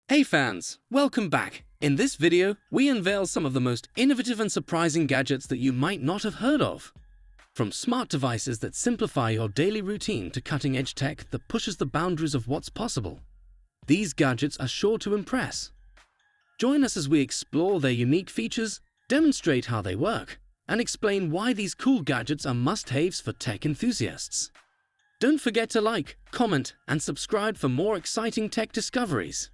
Hey fans, welcome back. In this video, we unveil some of the most innovative and surprising gadgets that you might not have heard of. From smart devices that simplify your daily routine to cutting-edge tech that pushes the boundaries of what's possible, these gadgets are sure to impress. Join us as we explore their unique features, demonstrate how they work, and explain why these cool gadgets are must-haves for tech enthusiasts. Don't forget to like, comment, and subscribe for more exciting tech discoveries.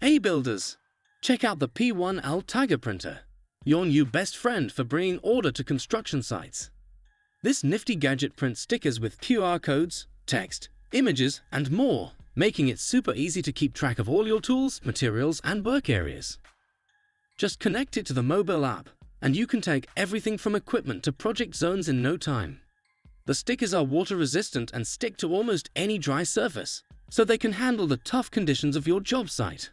Hey builders, check out the P1L Tiger printer, your new best friend for bringing order to construction sites. This nifty gadget prints stickers with QR codes, text, images, and more, making it super easy to keep track of all your tools, materials, and work areas. Just connect it to the mobile app, and you can tag everything from equipment to project zones in no time. The stickers are water-resistant and stick to almost any dry surface, so they can handle the tough conditions of your job site.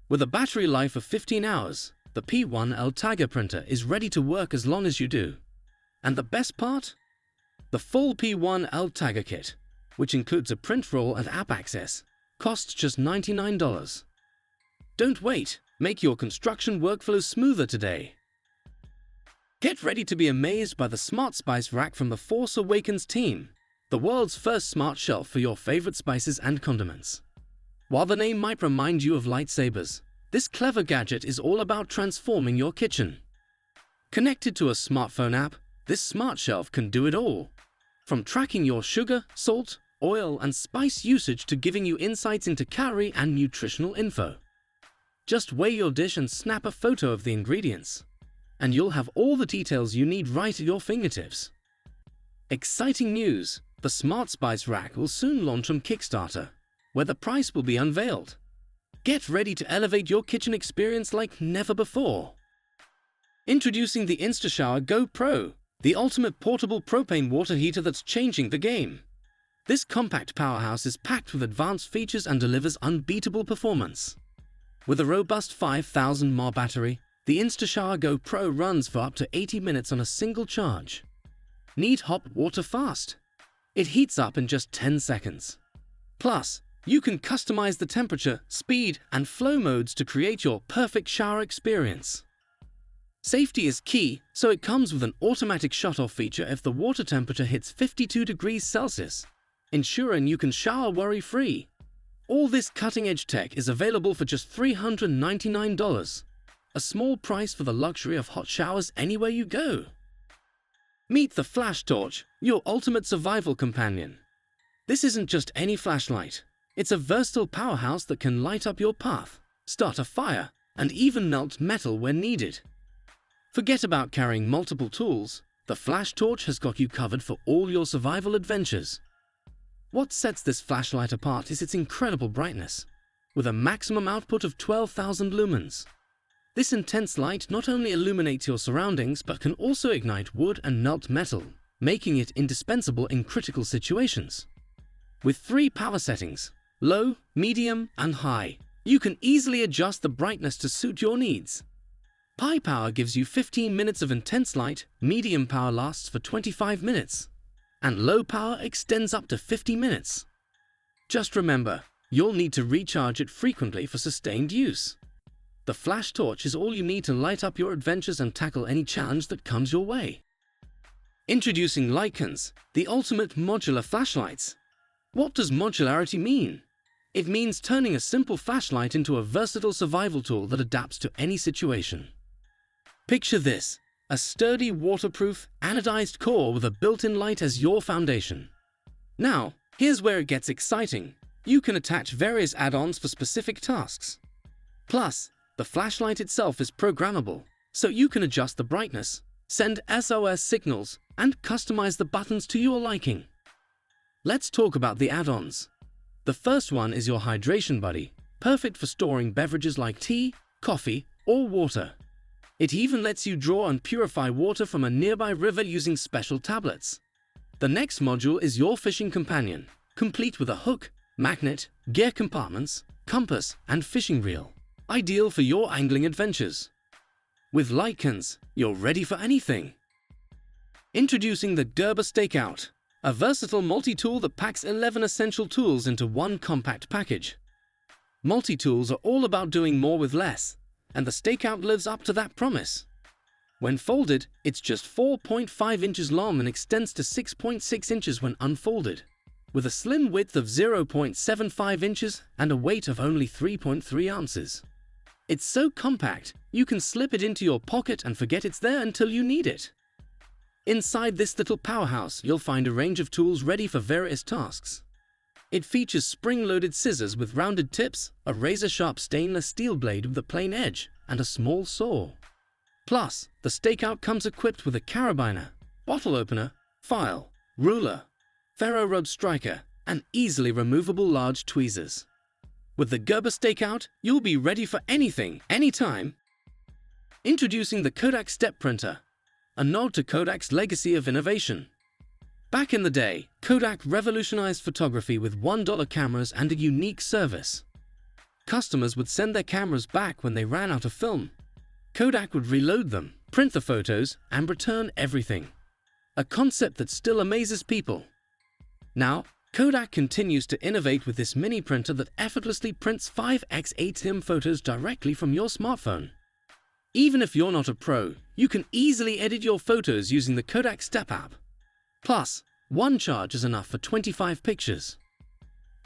With a battery life of 15 hours, the P1L Tiger printer is ready to work as long as you do. And the best part? The full P1L Tiger kit, which includes a print roll and app access, costs just $99. Don't wait, make your construction workflow smoother today. Get ready to be amazed by the Smart Spice Rack from the Force Awakens team, the world's first smart shelf for your favorite spices and condiments. While the name might remind you of lightsabers, this clever gadget is all about transforming your kitchen. Connected to a smartphone app, this smart shelf can do it all. From tracking your sugar, salt, oil, and spice usage to giving you insights into calorie and nutritional info. Just weigh your dish and snap a photo of the ingredients, and you'll have all the details you need right at your fingertips. Exciting news! The Smart Spice Rack will soon launch on Kickstarter, where the price will be unveiled. Get ready to elevate your kitchen experience like never before. Introducing the Insta GoPro, the ultimate portable propane water heater that's changing the game. This compact powerhouse is packed with advanced features and delivers unbeatable performance. With a robust 5000 mAh battery, the Insta GoPro runs for up to 80 minutes on a single charge. Need hot water fast? It heats up in just 10 seconds. Plus, you can customize the temperature, speed, and flow modes to create your perfect shower experience. Safety is key, so it comes with an automatic shut-off feature if the water temperature hits 52 degrees Celsius, ensuring you can shower worry-free. All this cutting-edge tech is available for just $399, a small price for the luxury of hot showers anywhere you go. Meet the Flash Torch, your ultimate survival companion. This isn't just any flashlight. It's a versatile powerhouse that can light up your path, start a fire, and even melt metal when needed. Forget about carrying multiple tools. The Flash Torch has got you covered for all your survival adventures. What sets this flashlight apart is its incredible brightness, with a maximum output of 12,000 lumens. This intense light not only illuminates your surroundings but can also ignite wood and melt metal, making it indispensable in critical situations. With 3 power settings, low, medium, and high, you can easily adjust the brightness to suit your needs. High power gives you 15 minutes of intense light, medium power lasts for 25 minutes, and low power extends up to 50 minutes. Just remember, you'll need to recharge it frequently for sustained use. The Flash Torch is all you need to light up your adventures and tackle any challenge that comes your way. Introducing Lyans, the ultimate modular flashlights. What does modularity mean? It means turning a simple flashlight into a versatile survival tool that adapts to any situation. Picture this, a sturdy, waterproof, anodized core with a built-in light as your foundation. Now, here's where it gets exciting. You can attach various add-ons for specific tasks. Plus, the flashlight itself is programmable, so you can adjust the brightness, send SOS signals, and customize the buttons to your liking. Let's talk about the add-ons. The first one is your hydration buddy, perfect for storing beverages like tea, coffee, or water. It even lets you draw and purify water from a nearby river using special tablets. The next module is your fishing companion, complete with a hook, magnet, gear compartments, compass, and fishing reel, ideal for your angling adventures. With Lyans, you're ready for anything. Introducing the Gerber Stakeout, a versatile multi-tool that packs 11 essential tools into one compact package. Multi-tools are all about doing more with less, and the Stakeout lives up to that promise. When folded, it's just 4.5 inches long and extends to 6.6 inches when unfolded, with a slim width of 0.75 inches and a weight of only 3.3 ounces. It's so compact, you can slip it into your pocket and forget it's there until you need it. Inside this little powerhouse, you'll find a range of tools ready for various tasks. It features spring-loaded scissors with rounded tips, a razor-sharp stainless steel blade with a plain edge, and a small saw. Plus, the Stakeout comes equipped with a carabiner, bottle opener, file, ruler, ferro rub striker, and easily removable large tweezers. With the Gerber Stakeout, you'll be ready for anything, anytime. Introducing the Kodak Step Printer, a nod to Kodak's legacy of innovation. Back in the day, Kodak revolutionized photography with $1 cameras and a unique service. Customers would send their cameras back when they ran out of film. Kodak would reload them, print the photos, and return everything. A concept that still amazes people. Now, Kodak continues to innovate with this mini printer that effortlessly prints 5x8 photos directly from your smartphone. Even if you're not a pro, you can easily edit your photos using the Kodak Step app. Plus, one charge is enough for 25 pictures.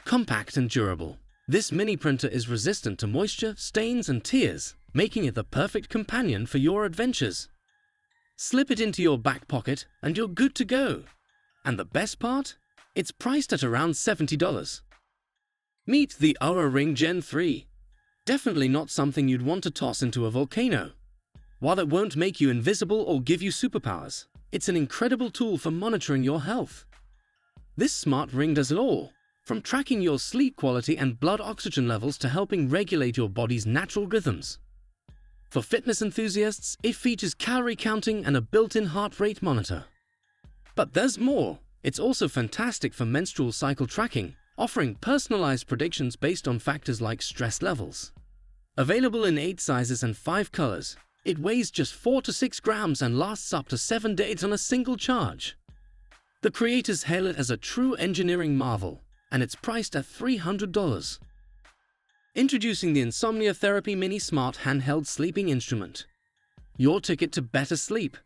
Compact and durable, this mini printer is resistant to moisture, stains, and tears, making it the perfect companion for your adventures. Slip it into your back pocket and you're good to go. And the best part? It's priced at around $70. Meet the Oura Ring Gen 3. Definitely not something you'd want to toss into a volcano. While it won't make you invisible or give you superpowers, it's an incredible tool for monitoring your health. This smart ring does it all, from tracking your sleep quality and blood oxygen levels to helping regulate your body's natural rhythms. For fitness enthusiasts, it features calorie counting and a built-in heart rate monitor. But there's more. It's also fantastic for menstrual cycle tracking, offering personalized predictions based on factors like stress levels. Available in 8 sizes and 5 colors, it weighs just 4 to 6 grams and lasts up to 7 days on a single charge. The creators hail it as a true engineering marvel, and it's priced at $300. Introducing the Insomnia Therapy Mini Smart Handheld Sleeping Instrument. Your ticket to better sleep.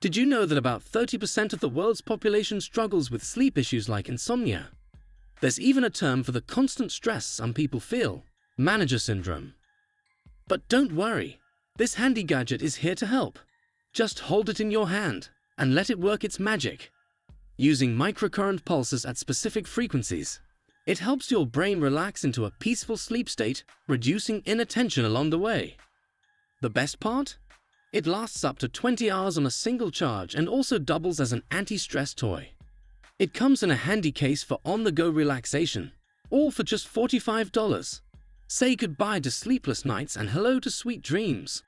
Did you know that about 30% of the world's population struggles with sleep issues like insomnia? There's even a term for the constant stress some people feel, manager syndrome. But don't worry, this handy gadget is here to help. Just hold it in your hand and let it work its magic. Using microcurrent pulses at specific frequencies, it helps your brain relax into a peaceful sleep state, reducing inattention along the way. The best part? It lasts up to 20 hours on a single charge and also doubles as an anti-stress toy. It comes in a handy case for on-the-go relaxation, all for just $45. Say goodbye to sleepless nights and hello to sweet dreams.